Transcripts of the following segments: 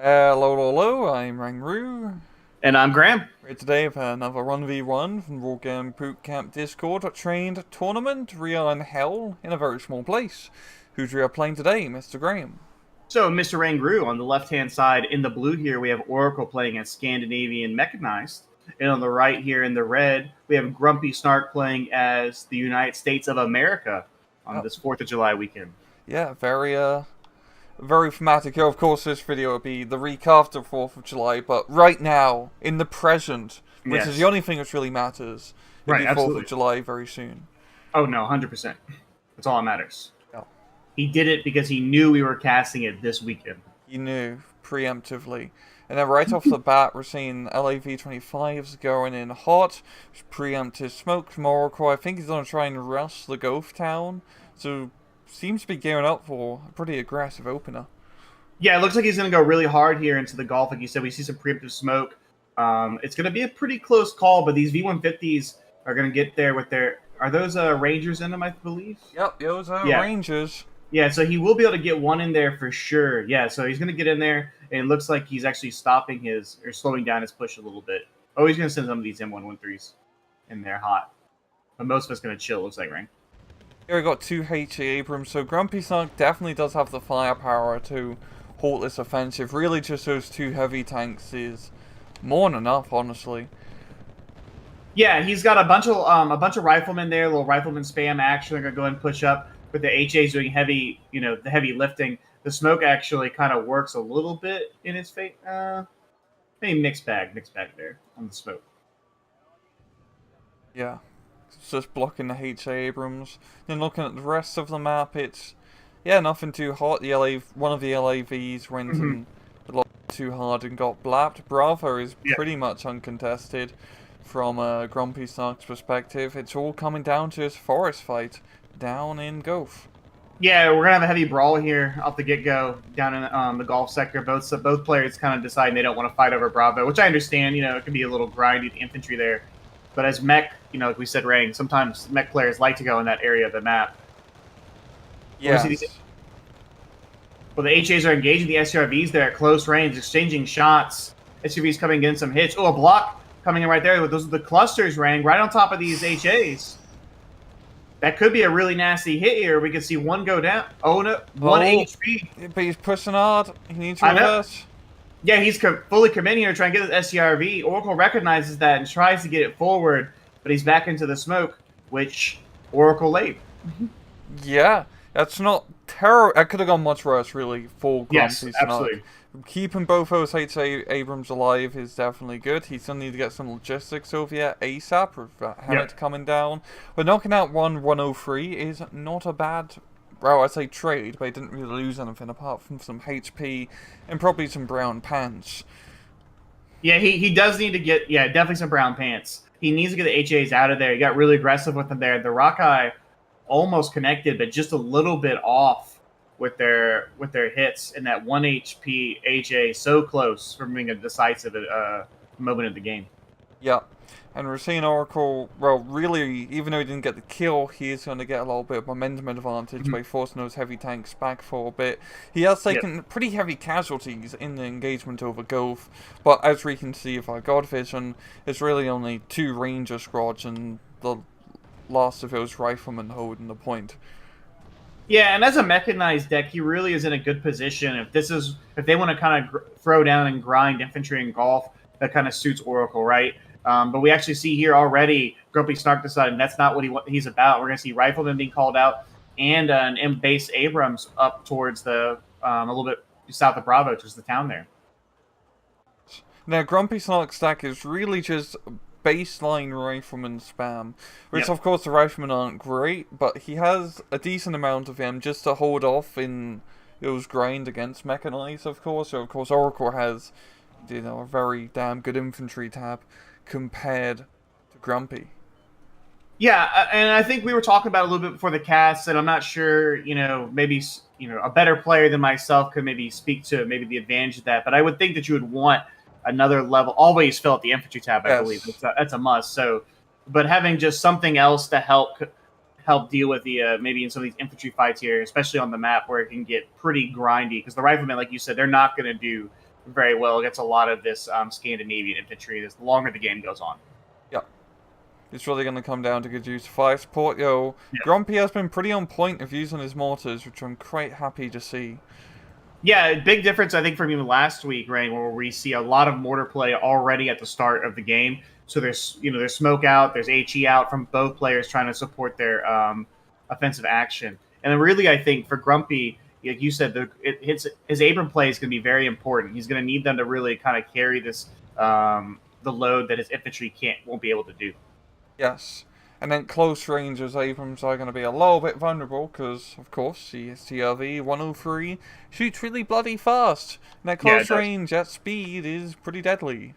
Hello, I'm Rangru. And I'm Graham. Here today with another 1v1 from Wargame Bootcamp Discord trained tournament, Real and Hell, in a very small place. Who's we are playing today, Mr. Graham? So, Mr. Rangru, on the left-hand side in the blue here, we have Oracle playing as Scandinavian Mechanized. And on the right here in the red, we have Grumpy Snark playing as the United States of America on Oh, this 4th of July weekend. yeah, very thematic here. Of course, this video will be the week after 4th of July, but right now, in the present, which is the Yes. only thing which really matters, it'll Right, be 4th of absolutely. July very soon. Oh, no, 100%. That's all that matters. Yeah. He did it because he knew we were casting it this weekend. You knew preemptively. And then right off the bat, we're seeing LAV-25s going in hot. Preemptive smoke from Oracle. I think he's going to try and rush the Gulf Town. So, seems to be gearing up for a pretty aggressive opener. Yeah, it looks like he's going to go really hard here into the Gulf. Like you said, we see some preemptive smoke. It's going to be a pretty close call, but these V-150s are going to get there with their... Are those Rangers in them, I believe? Yep, those are Yeah. Rangers. Yeah, so he will be able to get one in there for sure. Yeah, so he's going to get in there, and it looks like he's actually stopping his... or slowing down his push a little bit. Oh, he's going to send some of these M113s in there hot. But most of it's going to chill, looks like, right? Here we got two HE Abrams, so Grumpy Snark definitely does have the firepower to halt this offensive. Really just those two heavy tanks is more than enough, honestly. Yeah, he's got a bunch of riflemen there, little rifleman spam action. They're gonna go and push up with the HAs doing heavy, the heavy lifting. The smoke actually kind of works a little bit in his fate. Maybe mixed bag there on the smoke. Yeah. It's just blocking the HA Abrams. Then looking at the rest of the map, it's nothing too hot. One of the LAVs went in a lot too hard and got blapped. Bravo is Yeah, pretty much uncontested from Grumpy Snark's perspective. It's all coming down to his forest fight down in Gulf. yeah, we're gonna have a heavy brawl here off the get go down in the Gulf sector. Both players kind of decide they don't want to fight over Bravo, which I understand. It can be a little grindy, the infantry there. But as mech, like we said, Rang, sometimes mech players like to go in that area of the map. Yes. Well, the HAs are engaging the SRVs there at close range, exchanging shots. SUVs coming in some hits. Oh, a block coming in right there. Those are the clusters, Rang, right on top of these HAs. That could be a really nasty hit here. We could see one go down. Oh, no. One HP. But he's pushing hard. He needs to I know. reverse. Yeah, he's fully committing here to try and get this SCRV. Oracle recognizes that and tries to get it forward, but he's back into the smoke, which Oracle laid. Yeah, that's not terrible. That could have gone much worse, really, for Yes, Grumpy Snark. absolutely. Keeping both those HA Abrams alive is definitely good. He's going to need to get some logistics over here ASAP with Hammett coming down. But knocking out 103 is not a bad, well, I'd say trade, but he didn't really lose anything apart from some HP and probably some brown pants. Yeah, he does need to get, definitely some brown pants. He needs to get the HAs out of there. He got really aggressive with them there. The Rockeye almost connected, but just a little bit off with their hits, and that 1 HP HA so close from being a decisive moment of the game. Yeah. And we're seeing Oracle, well, really, even though he didn't get the kill, he is going to get a little bit of momentum advantage by forcing those heavy tanks back for a bit. He has taken pretty heavy casualties in the engagement over Gulf, but as we can see with our God Vision, it's really only two Ranger squads and the last of those riflemen holding the point. Yeah, and as a mechanized deck, he really is in a good position. If they want to kind of throw down and grind infantry and golf, that kind of suits Oracle, right? But we actually see here already Grumpy Snark deciding that's not what he's about. We're going to see Rifleman being called out and an M-base Abrams up towards a little bit south of Bravo, towards the town there. Now, Grumpy Snark's stack is really just baseline rifleman spam, which of course the riflemen aren't great, but he has a decent amount of them just to hold off in those grind against mechanized, of course. So of course Oracle has, a very damn good infantry tab compared to Grumpy. Yeah, and I think we were talking about it a little bit before the cast, and I'm not sure, maybe, a better player than myself could maybe speak to maybe the advantage of that, but I would think that you would want another level. Always fill out the infantry tab, I believe. That's a must. So, but having just something else to help deal with the maybe in some of these infantry fights here, especially on the map where it can get pretty grindy, because the riflemen, like you said, they're not going to do very well against a lot of this Scandinavian infantry the longer the game goes on. Yeah. It's really going to come down to good use of fire support. Yo, Yeah. Grumpy has been pretty on point of using his mortars, which I'm quite happy to see. Yeah, big difference, I think, from even last week, right, where we see a lot of mortar play already at the start of the game. So there's smoke out, there's HE out from both players trying to support their offensive action. And then really, I think, for Grumpy, like you said, his Abram play is going to be very important. He's going to need them to really kind of carry this the load that his infantry won't be able to do. Yes. And then close ranges Abrams are going to be a little bit vulnerable because, of course, the CRV 103 shoots really bloody fast. And that close range at speed is pretty deadly.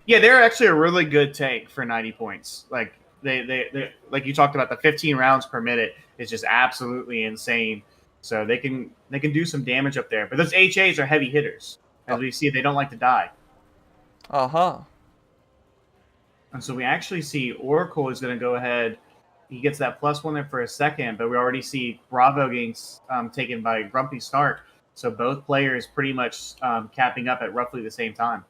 Yeah, they're actually a really good tank for 90 points. Like they like you talked about, the 15 rounds per minute is just absolutely insane. So they can do some damage up there. But those HAs are heavy hitters. As we see, they don't like to die. Uh-huh. And so we actually see Oracle is going to go ahead. He gets that +1 there for a second, but we already see Bravo getting taken by Grumpy Snark. So both players pretty much capping up at roughly the same time.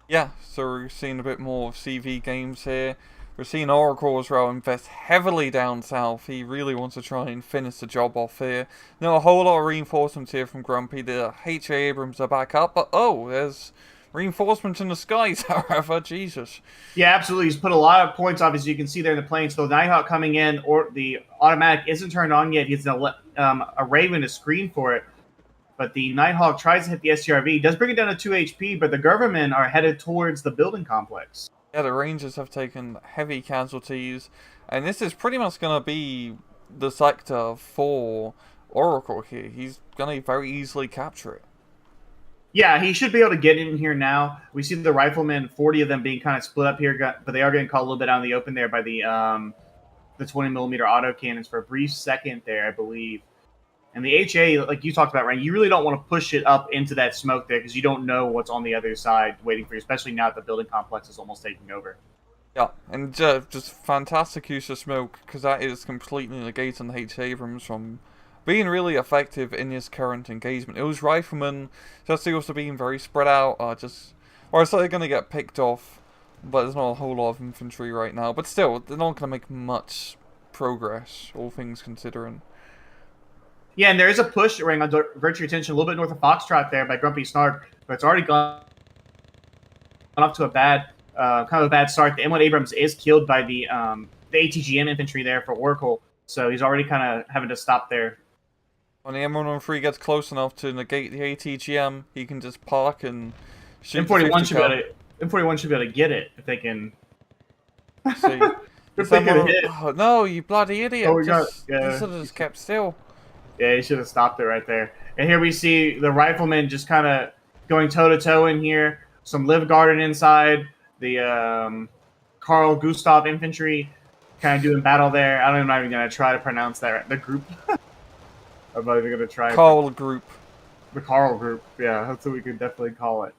Yeah, so we're seeing a bit more of CV games here. We're seeing Oracle as well invest heavily down south. He really wants to try and finish the job off here. Now, a whole lot of reinforcements here from Grumpy. The HA Abrams are back up, but there's reinforcements in the skies, however. Jesus. Yeah, absolutely. He's put a lot of points, obviously. You can see there in the planes. So the Nighthawk coming in, or the automatic isn't turned on yet. He's a Raven to screen for it. But the Nighthawk tries to hit the SCRV. Does bring it down to 2 HP, but the government are headed towards the building complex. Yeah, the Rangers have taken heavy casualties. And this is pretty much going to be the sector for Oracle here. He's going to very easily capture it. Yeah, he should be able to get in here now. We see the riflemen, 40 of them being kind of split up here, but they are getting caught a little bit out in the open there by the 20mm auto cannons for a brief second there, I believe. And the HA, like you talked about, Ryan, you really don't want to push it up into that smoke there because you don't know what's on the other side waiting for you, especially now that the building complex is almost taking over. Yeah, and just fantastic use of smoke because that is completely negating the H. Abrams from being really effective in his current engagement. It was riflemen just also being very spread out, or it's they're going to get picked off, but there's not a whole lot of infantry right now. But still, they're not going to make much progress, all things considering. Yeah, and there is a push ring on Virtue Attention a little bit north of Foxtrot there by Grumpy Snark, but it's already gone up to a bad, kind of a bad start. The M1 Abrams is killed by the ATGM infantry there for Oracle, so he's already kind of having to stop there. When the M113 gets close enough to negate the ATGM, he can just park and shoot. M41 should be able to get it if they can. See, if they can hit. Oh, no, you bloody idiot! Oh, you should have just kept still. Yeah, he should have stopped it right there. And here we see the riflemen just kind of going toe-to-toe in here. Some Liv Garden inside. The Carl Gustav infantry kind of doing battle there. I'm not even going to try to pronounce that. The group. I'm not even going to try. Carl group. The Carl group. Yeah, that's what we could definitely call it.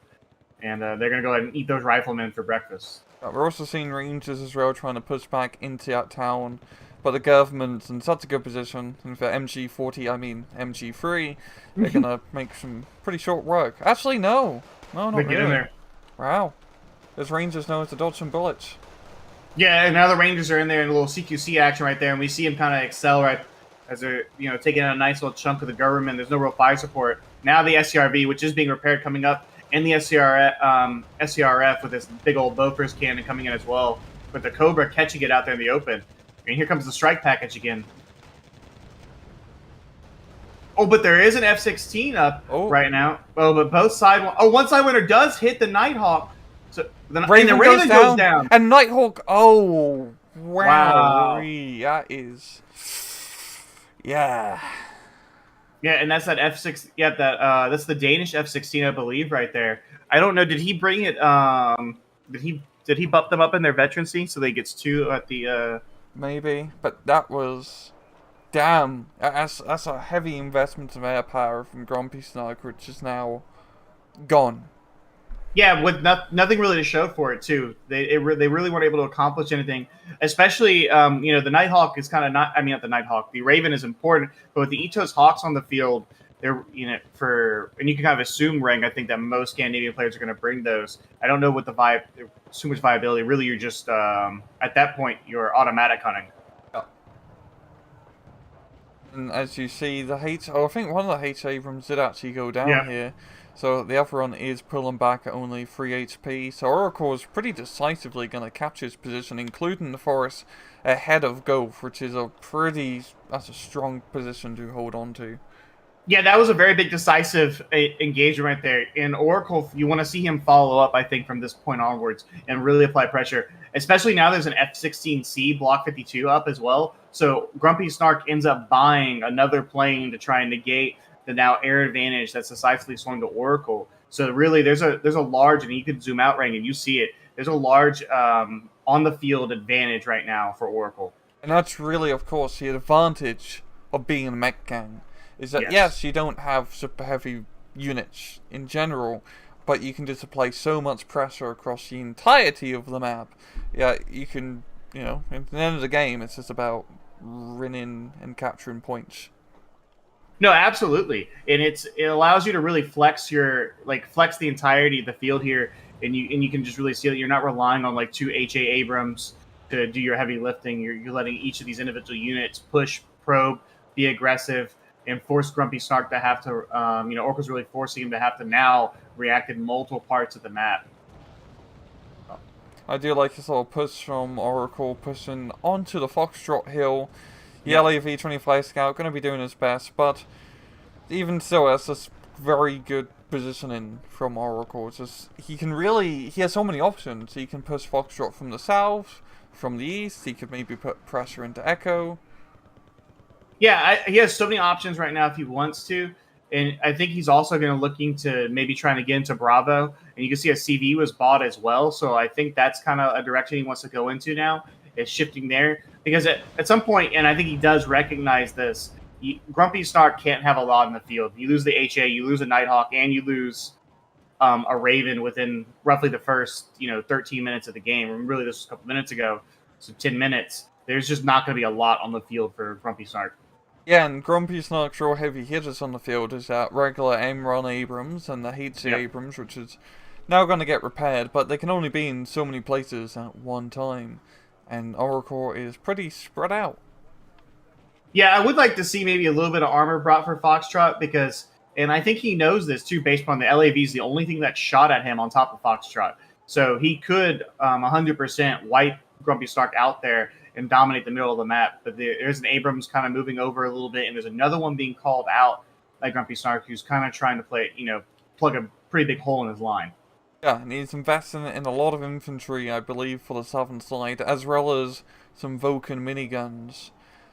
And they're going to go ahead and eat those riflemen for breakfast. We're also seeing Rangers as well trying to push back into that town. But the government's in such a good position, and for MG3, they're going to make some pretty short work. Actually, no. No, not really. Get in there. Wow. Those Rangers know how to dodge some bullets. Yeah, and now the Rangers are in there in a little CQC action right there, and we see them kind of excel right as they're taking a nice little chunk of the government. There's no real fire support. Now the SCRV, which is being repaired, coming up, and the SCRF with this big old Bofors cannon coming in as well, with the Cobra catching it out there in the open. And here comes the strike package again. Oh, but there is an F-16 up right now. Oh, but both side... Oh, one Sidewinder does hit the Nighthawk. So the Raven goes down. And Nighthawk... Oh, wow. That is... Yeah. Yeah, and that's that F-6... Yeah, that's the Danish F-16, I believe, right there. I don't know. Did he bring it... Did he bump them up in their veterancy so they gets 2 at the... Maybe, but that was... Damn, that's a heavy investment of air power from Grumpy Snark, which is now gone. Yeah, with nothing really to show for it, too. They really weren't able to accomplish anything. Especially, the Nighthawk is kind of not... I mean, not the Nighthawk. The Raven is important, but with the Itos Hawks on the field, they're and you can kind of assume rank. I think that most Scandinavian players are going to bring those. I don't know what too much viability. Really, you're just at that point you're automatic hunting. And as you see, I think one of the H Abrams did actually go down Yeah. here. So the other one is pulling back at only 3 HP. So Oracle is pretty decisively going to capture his position, including the forest ahead of Gulf, which is that's a strong position to hold on to. Yeah, that was a very big decisive engagement right there. In Oracle, you want to see him follow up, I think, from this point onwards and really apply pressure, especially now there's an F-16C Block 52 up as well. So Grumpy Snark ends up buying another plane to try and negate the now air advantage that's decisively swung to Oracle. So really, there's a large, and you can zoom out, Rang, and you see it. There's a large on the field advantage right now for Oracle. And that's really, of course, the advantage of being a mech gang. Is that, yes, you don't have super heavy units in general, but you can just apply so much pressure across the entirety of the map. Yeah, you can, at the end of the game, it's just about winning and capturing points. No, absolutely, and it allows you to really flex the entirety of the field here, and you can just really see that you're not relying on like 2 HA Abrams to do your heavy lifting. You're letting each of these individual units push, probe, be aggressive, and force Grumpy Snark to have to, Oracle's really forcing him to have to now react in multiple parts of the map. I do like this little push from Oracle, pushing onto the Foxtrot Hill. The LAV-25 Scout going to be doing his best, but even still, that's just very good positioning from Oracle. It's just, he has so many options. He can push Foxtrot from the south, from the east. He could maybe put pressure into Echo. Yeah, he has so many options right now if he wants to, and I think he's also going to looking to maybe trying to get into Bravo, and you can see a CV was bought as well, so I think that's kind of a direction he wants to go into now, is shifting there, because at some point, and I think he does recognize this, Grumpy Snark can't have a lot in the field. You lose the HA, you lose a Nighthawk, and you lose a Raven within roughly the first 13 minutes of the game, and really this was a couple minutes ago, so 10 minutes. There's just not going to be a lot on the field for Grumpy Snark. Yeah, and Grumpy Snark's real heavy hitters on the field is that regular Amron Abrams and the HC Abrams, which is now going to get repaired, but they can only be in so many places at one time, and Oracle is pretty spread out. Yeah, I would like to see maybe a little bit of armor brought for Foxtrot, and I think he knows this too, based on the LAV is the only thing that shot at him on top of Foxtrot. So he could 100% wipe Grumpy Snark out there and dominate the middle of the map. But there's an Abrams kind of moving over a little bit, and there's another one being called out by Grumpy Snark, who's kind of trying to plug a pretty big hole in his line. Yeah, and he's investing in a lot of infantry, I believe, for the southern side, as well as some Vulcan miniguns.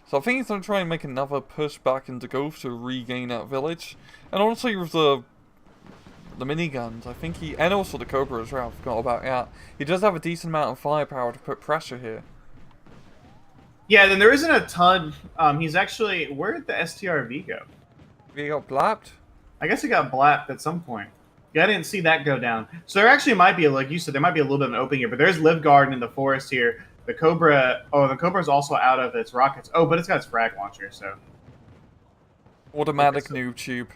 So I think he's going to try and make another push back into Gulf to regain that village. And also with the miniguns, I think and also the Cobra as well, I forgot about that. He does have a decent amount of firepower to put pressure here. Yeah, then there isn't a ton. He's actually, where did the STRV go? He got blapped? I guess he got blapped at some point. Yeah, I didn't see that go down. So there actually might be, like you said, there might be a little bit of an opening here, but there's Live Garden in the forest here. The Cobra's also out of its rockets. Oh, but it's got its frag launcher, so. Automatic noob tube.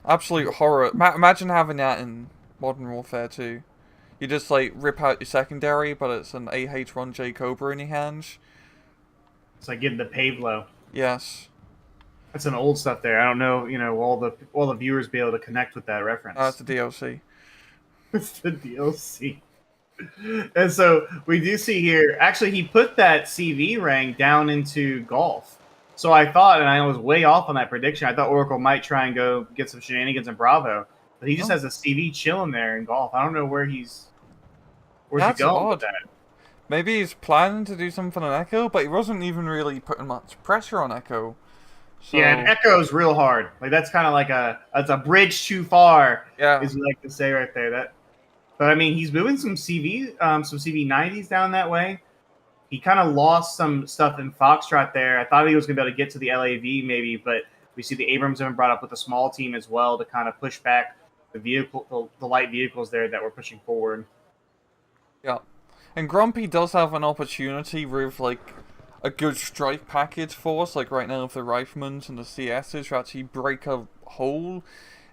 Absolute horror. Imagine having that in Modern Warfare 2. You just, rip out your secondary, but it's an AH-1J Cobra in your hands. It's like getting the Pavlo. Yes. That's some old stuff there. I don't know, all the viewers be able to connect with that reference. That's the DLC. It's the DLC. And so we do see here, actually he put that CV rank down into Golf. So I thought, and I was way off on that prediction, I thought Oracle might try and go get some shenanigans in Bravo. But he just has a CV chilling there in Golf. I don't know where's he going with that. Maybe he's planning to do something on Echo, but he wasn't even really putting much pressure on Echo. So... Yeah, and Echo's real hard. That's kind of like it's a bridge too far. Yeah, is what I like to say right there. But I mean, he's moving some CV90s down that way. He kind of lost some stuff in Foxtrot there. I thought he was going to be able to get to the LAV maybe, but we see the Abrams have been brought up with a small team as well to kind of push back the light vehicles there that were pushing forward. Yeah. And Grumpy does have an opportunity with, a a good strike package force, like right now with the Riflemen and the CSs, to actually break a hole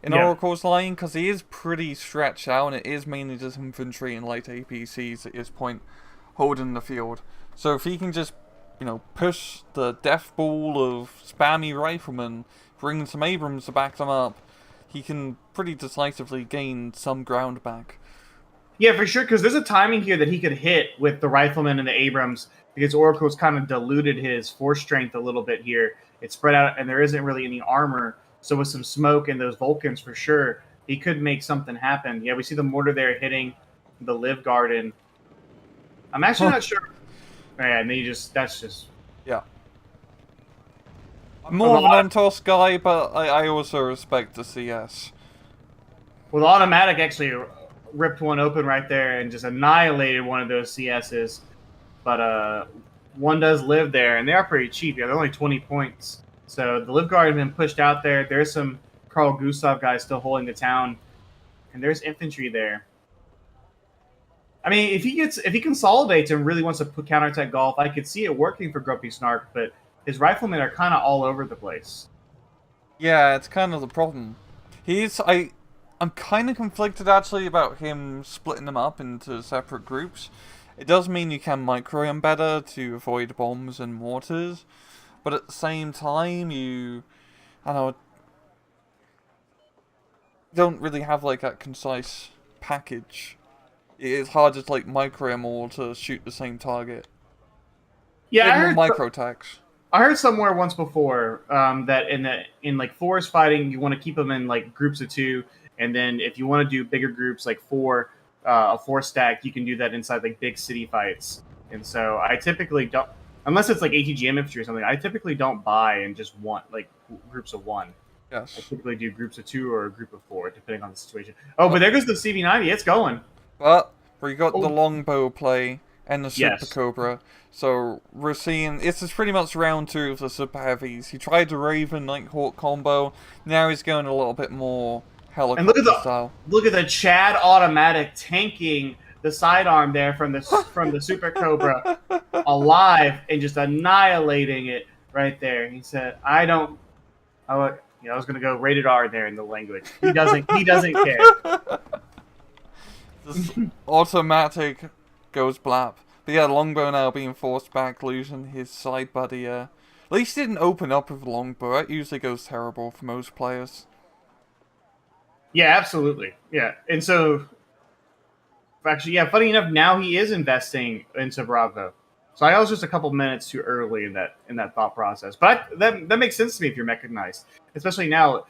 in Oracle's line, because he is pretty stretched out, and it is mainly just infantry and light APCs at this point holding the field. So if he can just, push the death ball of spammy Riflemen, bring some Abrams to back them up, he can pretty decisively gain some ground back. Yeah, for sure, because there's a timing here that he could hit with the Riflemen and the Abrams, because Oracle's kind of diluted his force strength a little bit here. It's spread out, and there isn't really any armor. So with some smoke and those Vulcans, for sure, he could make something happen. Yeah, we see the mortar there hitting the Live Garden. I'm actually not sure. Yeah, and that's just... Yeah. I'm more of an Untoss guy, but I also respect the CS. Well, the automatic actually ripped one open right there and just annihilated one of those CSs. But one does live there, and they are pretty cheap. Yeah, they're only 20 points. So the Live Guard has been pushed out there. There's some Carl Gustav guys still holding the town, and there's infantry there. I mean, if he consolidates and really wants to counterattack Golf, I could see it working for Grumpy Snark, but his Riflemen are kind of all over the place. Yeah, it's kind of the problem. I'm kind of conflicted actually about him splitting them up into separate groups. It does mean you can micro them better to avoid bombs and mortars, but at the same time, don't really have like that concise package. It's hard to like micro them all to shoot the same target. Yeah, I heard micro attacks. I heard somewhere once before that in like forest fighting, you want to keep them in like groups of 2, and then if you want to do bigger groups like 4, a 4 stack, you can do that inside like big city fights. And so I typically don't, unless it's like ATGM infantry or something, I typically don't buy and just want like groups of 1. Yes. I typically do groups of 2 or a group of 4, depending on the situation. Oh, but there goes the CV90. It's going. But we got the longbow play and the Super Cobra. So we're seeing this is pretty much round 2 of the Super Heavies. He tried the Raven Nighthawk combo. Now he's going a little bit more helicopter style. Look at the Chad automatic tanking the sidearm there from the Super Cobra alive and just annihilating it right there. He said, I was going to go rated R there in the language. He doesn't care. This automatic goes blap. But yeah, longbow now being forced back, losing his side buddy. At least he didn't open up with longbow. That usually goes terrible for most players. Yeah, absolutely. Yeah, and so actually, yeah, funny enough, now he is investing into Bravo. So I was just a couple minutes too early in that thought process. But that makes sense to me if you're mechanized, especially now.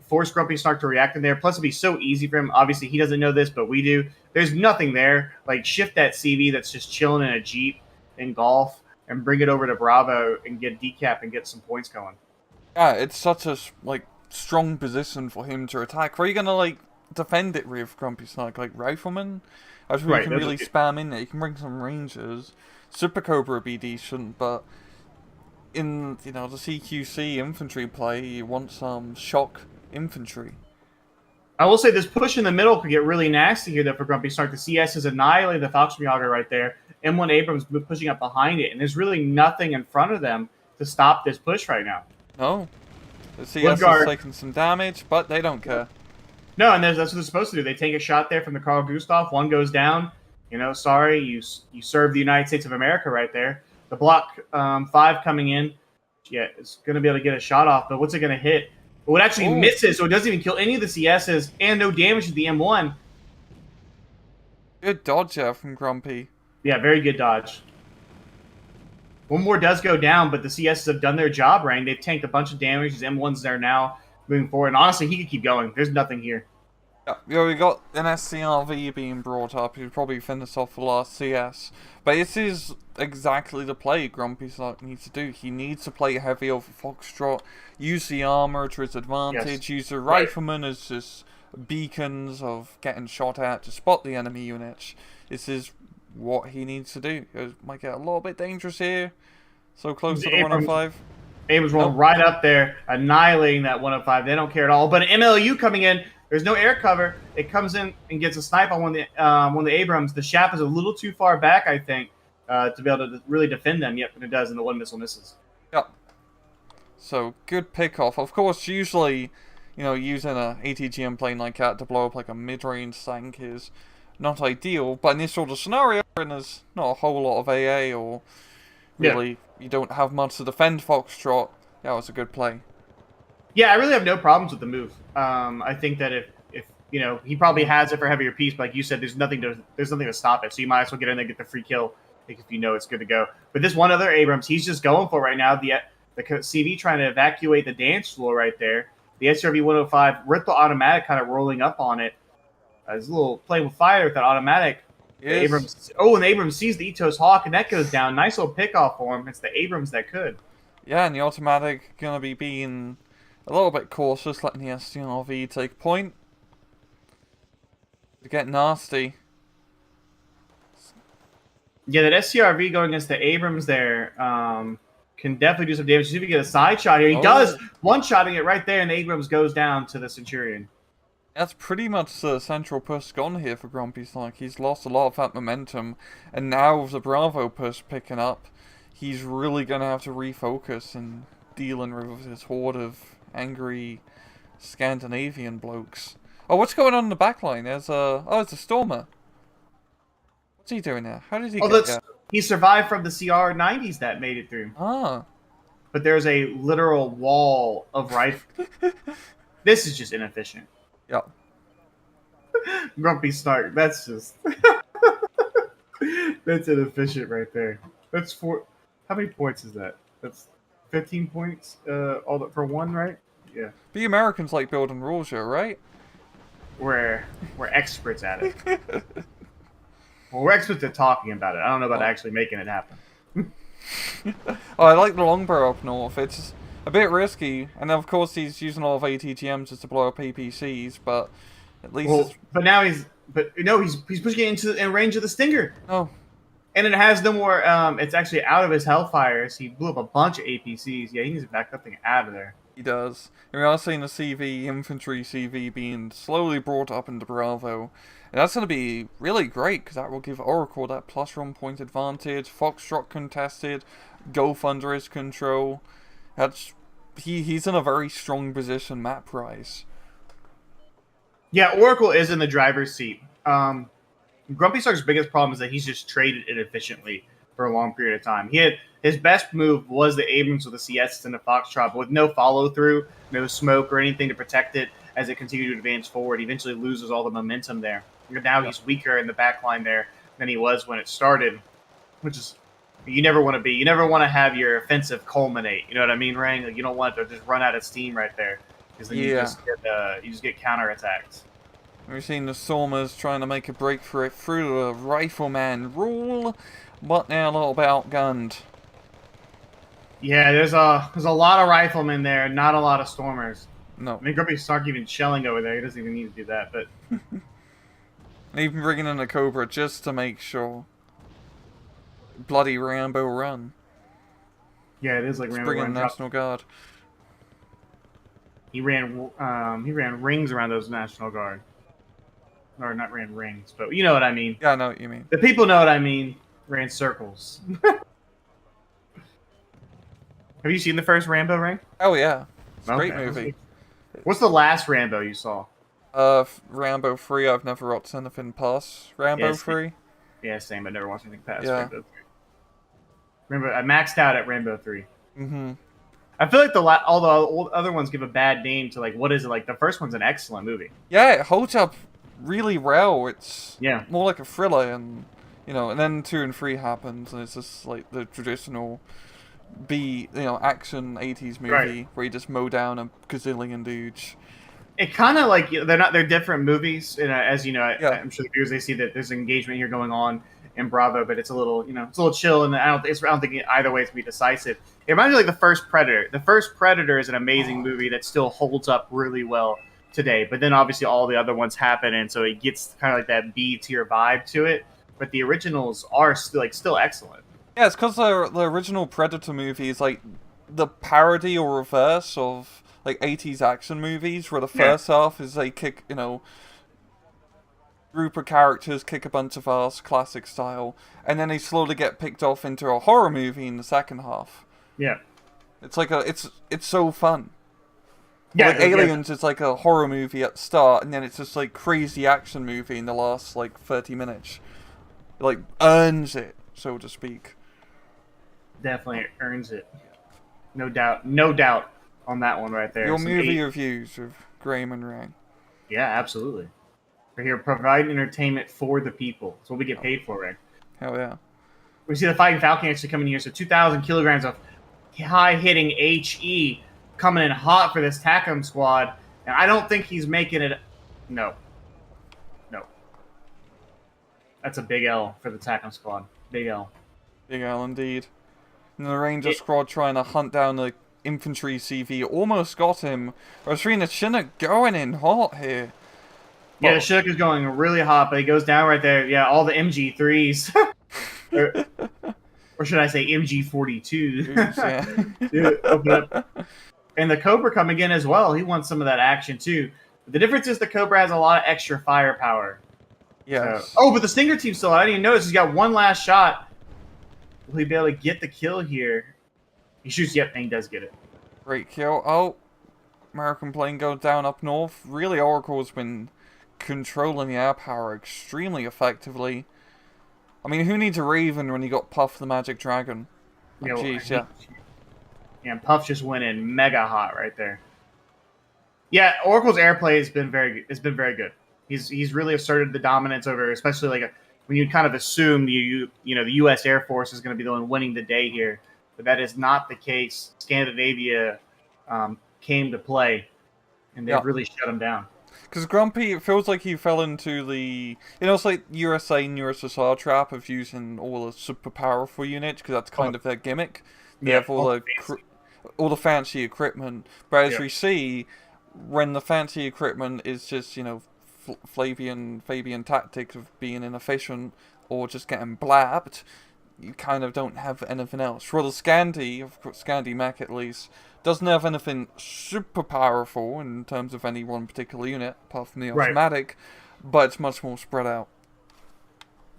Force Grumpy Snark to react in there. Plus, it'd be so easy for him. Obviously, he doesn't know this, but we do. There's nothing there. Like, shift that CV that's just chilling in a Jeep in Golf and bring it over to Bravo and get decap and get some points going. Yeah, it's such a strong position for him to attack. Where are you gonna defend it with Grumpy Snark? Like Rifleman? I think you can really spam in there. You can bring some Rangers. Super Cobra would be decent, but in the CQC infantry play, you want some shock infantry. I will say this push in the middle could get really nasty here though for Grumpy Snark. The CS has annihilated the Falkenjäger right there. M1 Abrams pushing up behind it, and there's really nothing in front of them to stop this push right now. No. The CS is taking some damage, but they don't care. No, and that's what they're supposed to do. They take a shot there from the Carl Gustav. One goes down. Sorry, you served the United States of America right there. The Block 5 coming in. Yeah, it's going to be able to get a shot off, but what's it going to hit? Well, it actually misses, so it doesn't even kill any of the CSs, and no damage to the M1. Good dodge there from Grumpy. Yeah, very good dodge. One more does go down, but the CSs have done their job, Rang. They've tanked a bunch of damage. His M1's there now, moving forward. And honestly, he could keep going. There's nothing here. Yeah, we got an SCRV being brought up. He'll probably finish off the last CS. But this is exactly the play Grumpy Snark needs to do. He needs to play heavy over Foxtrot, use the armor to his advantage, use the Riflemen as just beacons of getting shot at to spot the enemy units. This is what he needs to do. It might get a little bit dangerous here. So close to the 105. Abrams rolling right up there, annihilating that 105. They don't care at all. But an MLU coming in. There's no air cover. It comes in and gets a snipe on one of the Abrams. The shaft is a little too far back, I think. to be able to really defend them. Yep, and it does, and the one missile misses. Yep. So, good pick-off. Of course, usually, using a ATGM plane like that to blow up like a mid-range tank is not ideal, but in this sort of scenario, and there's not a whole lot of AA, or really you don't have much to defend Foxtrot, that was a good play. Yeah, I really have no problems with the move. I think that if he probably has it for heavier piece, but like you said, there's nothing to stop it. So you might as well get in there and get the free kill if you know it's good to go. But this one other Abrams, he's just going for right now. The CV trying to evacuate the dance floor right there. The SRV 105 with the automatic kind of rolling up on it. He's a little playing with fire with that automatic. Abrams. Oh, and Abrams sees the Etos Hawk, and that goes down. Nice little pickoff for him. It's the Abrams that could. Yeah, and the automatic going to be being a little bit cautious, letting the STRV take point. To get nasty. Yeah, that STRV going against the Abrams there can definitely do some damage. See if we get a side shot here. He does one-shotting it right there, and the Abrams goes down to the Centurion. That's pretty much the central push gone here for Grumpy Snark. He's lost a lot of that momentum, and now with the Bravo push picking up, he's really going to have to refocus and dealing with his horde of angry Scandinavian blokes. Oh, what's going on in the backline? There's it's a Stormer. What's he doing there? How did he get there? He survived from the CR-90s that made it through. Ah. But there's a literal wall of rifle. This is just inefficient. Yep. Grumpy Snark. That's just... That's inefficient right there. That's four... How many points is that? That's 15 points for one, right? Yeah. The Americans like building rules here, right? We're experts at it. Well, we're experts at talking about it. I don't know about actually making it happen. Oh, I like the longbow up north. It's a bit risky, and of course he's using all of ATGMs just to blow up APCs, but at least... Well, but now he's pushing it in range of the Stinger. Oh. And it has no more, it's actually out of his Hellfires. He blew up a bunch of APCs. Yeah, he needs to back that thing out of there. He does. And we are seeing the CV, infantry CV, being slowly brought up into Bravo. And that's going to be really great, because that will give Oracle that +1 point advantage. Foxtrot contested, Golf under his control. He's in a very strong position map-wise. Yeah, Oracle is in the driver's seat. Grumpy Snark's biggest problem is that he's just traded inefficiently for a long period of time. His best move was the Abrams with the CS and the Foxtrot, but with no follow-through, no smoke or anything to protect it as it continued to advance forward. He eventually loses all the momentum there. Now he's weaker in the back line there than he was when it started, which is you never want to be. You never want to have your offensive culminate. You know what I mean, Rang? Like, you don't want it to just run out of steam right there, because then you just get counterattacked. We've seen the Stormers trying to make a break for it through the Rifleman rule, but they're a little bit outgunned. Yeah, there's a lot of Riflemen there, not a lot of Stormers. No. I mean, Grumpy Snark even shelling over there. He doesn't even need to do that, but... Even bringing in a Cobra just to make sure. Bloody Rambo run. Yeah, it is like Rambo bringing run. National Guard. He ran rings around those National Guard. Or not ran rings, but you know what I mean. Yeah, I know what you mean. The people know what I mean. Ran circles. Have you seen the first Rambo, Ring? Oh, yeah. It's a great movie. What's the last Rambo you saw? Rambo 3. I've never watched anything past Rambo 3. Yeah, same. I never watched anything past Rambo 3. Remember, I maxed out at Rambo 3. Mm-hmm. I feel like all the old other ones give a bad name to, like, what is it? Like, the first one's an excellent movie. Yeah, it holds up really well. It's more like a thriller, and and then 2 and 3 happens, and it's just like the traditional action 80s movie where you just mow down a gazillion dudes. It kind of like they're different movies, and as you know, I'm sure the viewers, they see that there's engagement here going on in Bravo, but it's a little chill, and I don't think either way it's gonna be decisive. It reminds me like the first Predator. The first Predator is an amazing movie that still holds up really well today, but then obviously all the other ones happen, and so it gets kind of like that B tier vibe to it. But the originals are still excellent. Yeah, it's because the original Predator movie is like the parody or reverse of like 80s action movies, where the first half is they kick group of characters kick a bunch of ass, classic style, and then they slowly get picked off into a horror movie in the second half. Yeah. It's like it's so fun. Yeah, Like Aliens is like a horror movie at the start, and then it's just like crazy action movie in the last like 30 minutes. It, like earns it, so to speak. definitely earns it. No doubt on that one right there. Your movie reviews of Graham and Rang. Yeah, absolutely. We're here providing entertainment for the people. That's what we get paid for, right? Hell yeah. We see the Fighting Falcon actually coming here. So 2,000 kilograms of high-hitting HE coming in hot for this TACOM squad. And I don't think he's making it... No. That's a big L for the TACOM squad. Big L. Big L indeed. And the Ranger squad trying to hunt down the infantry CV almost got him. I was reading the Chinook going in hot here. Yeah, the Chinook is going really hot, but he goes down right there. Yeah, all the MG3s. or should I say MG42s. Yeah. Dude, open up. And the Cobra coming in as well. He wants some of that action too. But the difference is the Cobra has a lot of extra firepower. Yes. Oh, but the Stinger team still. I didn't even notice. He's got one last shot. Will he be able to get the kill here? He shoots. Yep, and he does get it. Great kill. Oh, American plane goes down up north. Really, Oracle's been controlling the air power extremely effectively. I mean, who needs a Raven when you got Puff the Magic Dragon? Like, jeez, yeah. Yeah, and Puff just went in mega hot right there. Yeah, Oracle's airplay has been very good. He's really asserted the dominance over, especially like when you kind of assume the U.S. Air Force is going to be the one winning the day here, but that is not the case. Scandinavia came to play, and they've really shut him down. Because Grumpy, it feels like he fell into the, it's like USA and USSR trap of using all the super powerful units, because that's kind of their gimmick. They have all the fancy equipment. But as we see, when the fancy equipment is just, Fabian tactics of being inefficient or just getting blabbed, you kind of don't have anything else. Well, the Scandi mech at least, doesn't have anything super powerful in terms of any one particular unit, apart from the automatic, but it's much more spread out.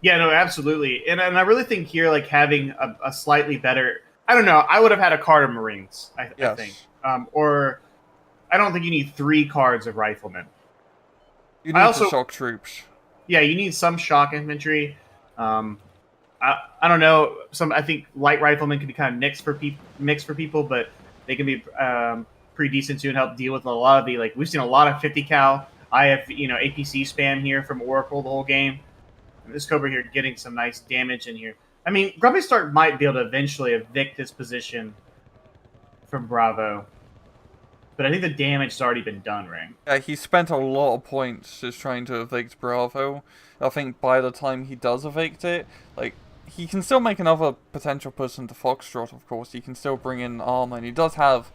Yeah, no, absolutely. And I really think here, like, having a slightly better... I don't know, I would have had a card of Marines, I think. Or I don't think you need 3 cards of Riflemen. You need the shock troops. Yeah, you need some shock infantry. I don't know. I think light riflemen can be kind of mixed for people, but they can be pretty decent too and help deal with a lot of the we've seen a lot of 50 cal. I have APC spam here from Oracle the whole game. And this Cobra here getting some nice damage in here. I mean, Grumpy Stark might be able to eventually evict this position from Bravo. But I think the damage has already been done, right? Yeah, he spent a lot of points just trying to evict Bravo. I think by the time he does evict it, he can still make another potential person to Foxtrot, of course. He can still bring in armor, and he does have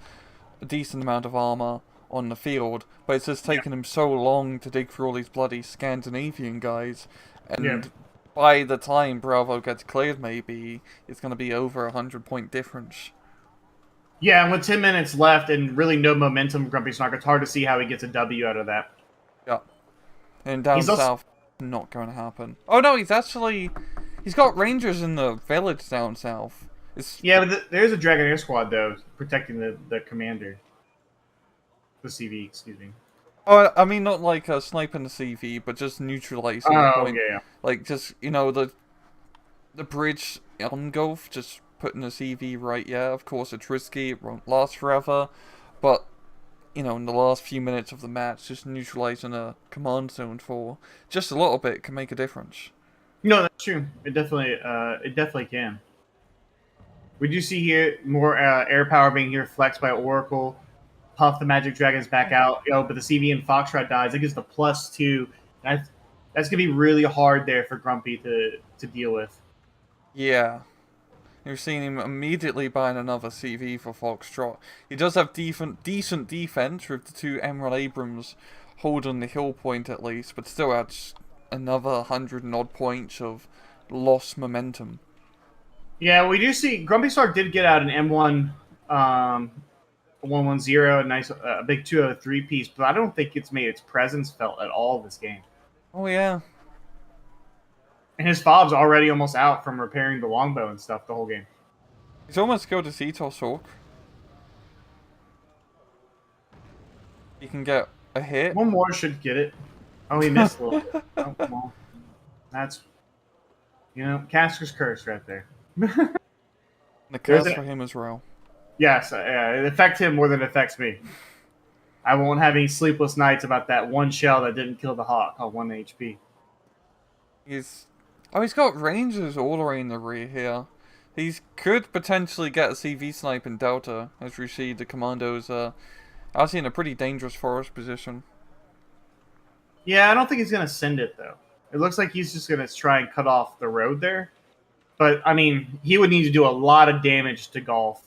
a decent amount of armor on the field, but it's just taken him so long to dig through all these bloody Scandinavian guys, and by the time Bravo gets cleared, maybe, it's going to be over 100-point difference. Yeah, and with 10 minutes left and really no momentum, Grumpy Snark, it's hard to see how he gets a W out of that. Yeah. And down south, not going to happen. Oh no, he's got Rangers in the village down south. Yeah, but there's a Dragonair squad, though, protecting the commander. The CV, excuse me. Oh, I mean, not like sniping the CV, but just neutralizing the point. Yeah. Like, just, the bridge on Gulf, just putting the CV right, of course it's risky, it won't last forever, but, in the last few minutes of the match, just neutralizing a command zone for just a little bit can make a difference. No, that's true. It definitely can. We do see here more air power being here flexed by Oracle. Puff the Magic Dragon's back out, but the CV and Foxtrot dies. It gives the +2. That's gonna be really hard there for Grumpy to deal with. Yeah. You're seeing him immediately buying another CV for Foxtrot. He does have decent defense with the 2 Emerald Abrams holding the hill point at least, but still adds another 100 and odd points of lost momentum. Yeah, we do see Grumpy Stark did get out an M1 110, a nice big 203 piece, but I don't think it's made its presence felt at all this game. Oh yeah. And his fob's already almost out from repairing the longbow and stuff the whole game. He's almost killed a Cetos Hawk. He can get a hit. One more should get it. Oh, he missed a little bit. Oh, well, that's, Caster's curse right there. The curse for him as well. Yes, it affects him more than it affects me. I won't have any sleepless nights about that one shell that didn't kill the hawk on 1 HP. He's got rangers all around the rear here. He could potentially get a CV snipe in Delta, as we see the commandos actually in a pretty dangerous forest position. Yeah, I don't think he's going to send it, though. It looks like he's just going to try and cut off the road there. But, I mean, he would need to do a lot of damage to Golf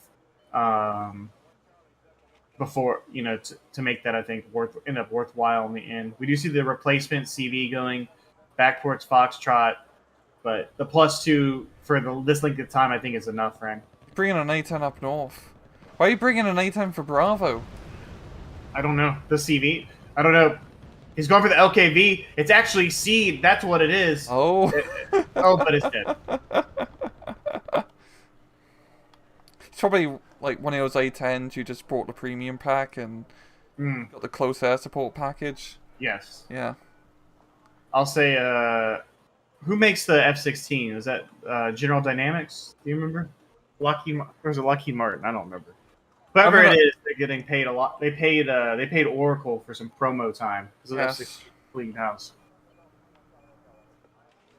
before, to make that, I think, end up worthwhile in the end. We do see the replacement CV going back towards Foxtrot, but the +2 for this length of time, I think, is enough, Ren. Bringing an A10 up north. Why are you bringing an A10 for Bravo? I don't know. The CV? I don't know. He's going for the LKV. It's actually seed. That's what it is. Oh. But it's dead. It's probably like one of those A10s you just bought the premium pack and got the close air support package. Yes. Yeah. I'll say, who makes the F-16? Is that General Dynamics? Do you remember? Or is it Lockheed Martin? I don't remember. Whoever it is, they're getting paid a lot. They paid Oracle for some promo time because of F-16 Fleet House.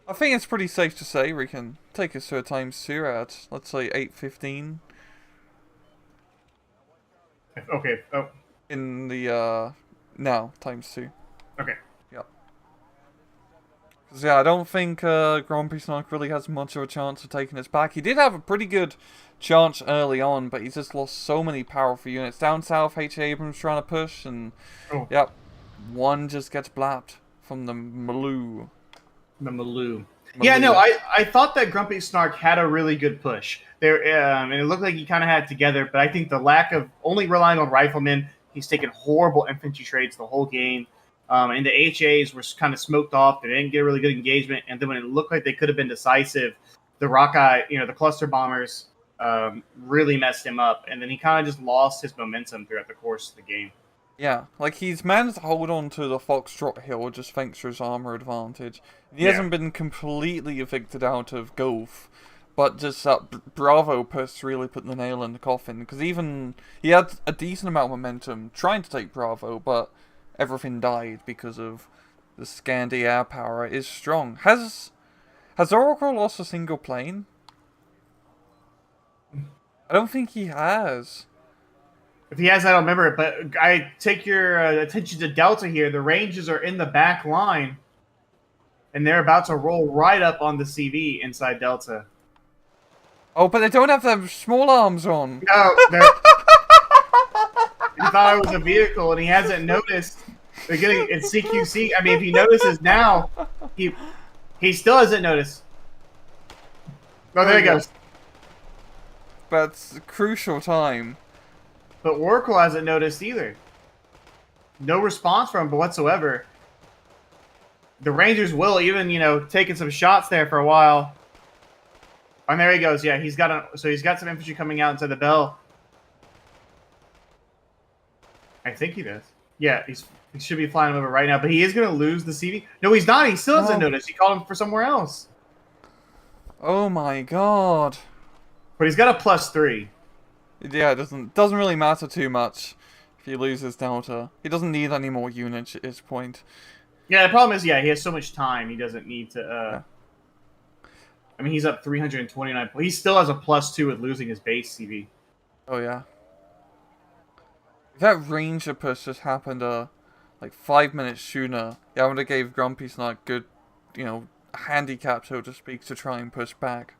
I think it's pretty safe to say we can take us to a ×2 at, let's say, 8:15. Okay. Oh. In the now ×2. Okay. Yep. Because I don't think Grumpy Snark really has much of a chance of taking us back. He did have a pretty good chance early on, but he's just lost so many powerful units. Down south, H. Abrams trying to push, and yep, one just gets blapped from the Maloo. The Maloo. Yeah, no, I thought that Grumpy Snark had a really good push there, and it looked like he kind of had it together. But I think the lack of only relying on riflemen, he's taken horrible infantry trades the whole game. And the HAs were kind of smoked off. They didn't get a really good engagement. And then when it looked like they could have been decisive, the Rockeye, the cluster bombers really messed him up. And then he kind of just lost his momentum throughout the course of the game. Yeah, like he's managed to hold on to the Foxtrot Hill just thanks to his armor advantage. He hasn't been completely evicted out of Gulf, but just Bravo push really put the nail in the coffin. Because even he had a decent amount of momentum trying to take Bravo, but everything died because of the Scandi air power is strong. Has Oracle lost a single plane? I don't think he has. If he has, I don't remember it, but I take your attention to Delta here. The Rangers are in the back line, and they're about to roll right up on the CV inside Delta. Oh, but they don't have their small arms on. No, he thought it was a vehicle, and he hasn't noticed. They're getting it's CQC. I mean, if he notices now, he still hasn't noticed. Oh, there he goes. That's a crucial time. But Oracle hasn't noticed either. No response from him whatsoever. The Rangers will even, taking some shots there for a while. And there he goes. Yeah, he's got some infantry coming out into the bell. I think he does. Yeah, he should be flying over right now, but he is going to lose the CV. No, he's not. He still doesn't notice. He called him for somewhere else. Oh my god. But he's got a +3. Yeah, it doesn't really matter too much if he loses Delta. He doesn't need any more units at this point. Yeah, the problem is, he has so much time. He doesn't need to. I mean, he's up 329. He still has a +2 with losing his base CV. Oh yeah. If that Ranger push just happened like 5 minutes sooner, I would have gave Grumpy Snark good, handicap, so to speak, to try and push back.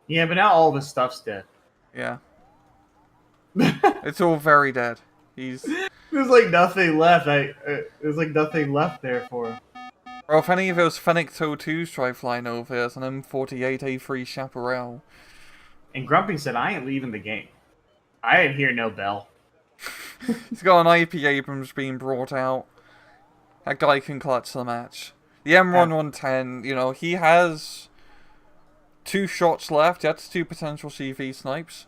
Yeah, but now all of his stuff's dead. Yeah. It's all very dead. There's like nothing left. There's like nothing left there for him. Or if any of those Fennec TOW2s try flying over, there's an M48A3 Chaparral. And Grumpy said, I ain't leaving the game. I ain't hear no bell. He's got an IP Abrams being brought out. That guy can clutch the match. The M1110, you know, he has 2 shots left. That's 2 potential CV snipes.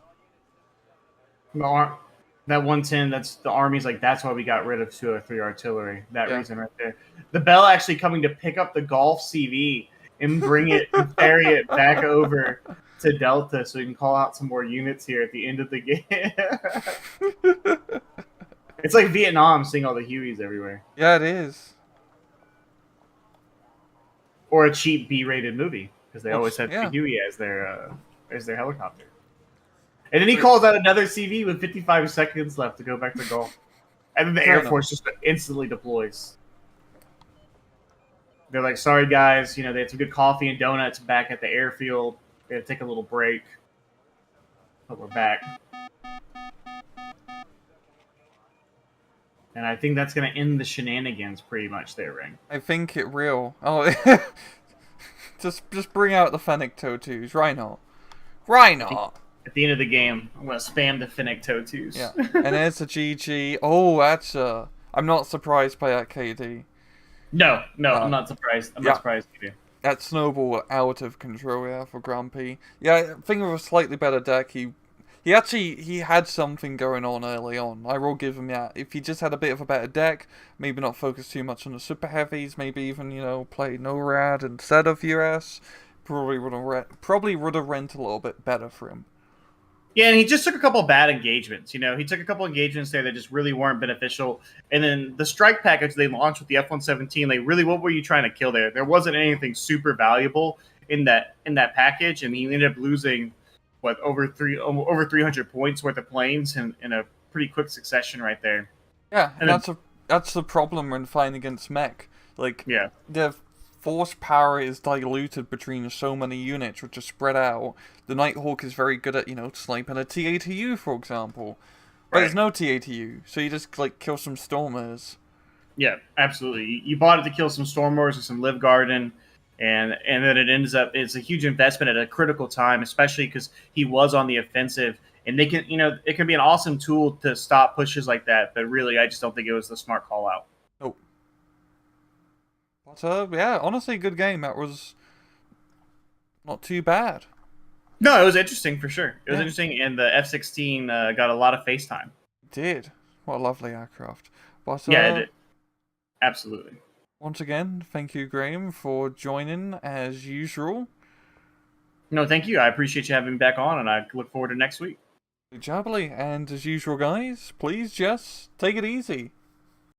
That 110, that's the Army's like, that's why we got rid of 203 artillery. That Yeah. reason right there. The Bell actually coming to pick up the Golf CV and bring it and ferry it back over to Delta so we can call out some more units here at the end of the game. It's like Vietnam seeing all the Hueys everywhere. Yeah, it is. Or a cheap B-rated movie because they Well, always had yeah. the Huey as their helicopter. And then he calls out another CV with 55 seconds left to go back to golf. And then the Fair Air enough. Force just instantly deploys. They're like, sorry, guys. You know, they had some good coffee and donuts back at the airfield. They had to take a little break. But we're back. And I think that's going to end the shenanigans pretty much there, Ring. I think it will. Oh, just bring out the Fennec Totus. Why not? Why not? At the end of the game, I'm going to spam the Finnick Totus. Yeah. And there's a GG. Oh, that's I'm not surprised by that KD. No, I'm not surprised. I'm not surprised either. That snowball out of control, yeah, for Grumpy. Yeah, I think with a slightly better deck, he had something going on early on. I will give him that. If he just had a bit of a better deck, maybe not focus too much on the super heavies, maybe even, you know, play NORAD instead of US, probably would have rent a little bit better for him. Yeah, and he just took a couple of bad engagements. You know, he took a couple of engagements there that just really weren't beneficial. And then the strike package they launched with the F-117, like, really, what were you trying to kill there? There wasn't anything super valuable in that package, and he ended up losing over 300 points worth of planes in a pretty quick succession right there. Yeah, and that's the problem when fighting against mech. Like, yeah, the force power is diluted between so many units, which are spread out. The Nighthawk is very good at, you know, sniping a TATU, for example. But there's no TATU, so you just, like, kill some Stormers. Yeah, absolutely. You bought it to kill some Stormers or some Live Garden, and then it ends up, it's a huge investment at a critical time, especially because he was on the offensive. And they can, you know, it can be an awesome tool to stop pushes like that, but really, I just don't think it was the smart call out. Oh. But, yeah, honestly, good game. That was not too bad. No, it was interesting for sure. It was interesting, and the F-16 got a lot of FaceTime. It did. What a lovely aircraft. But, yeah, it did. Absolutely. Once again, thank you, Graham, for joining as usual. No, thank you. I appreciate you having me back on, and I look forward to next week. Jubbly, and as usual, guys, please just take it easy.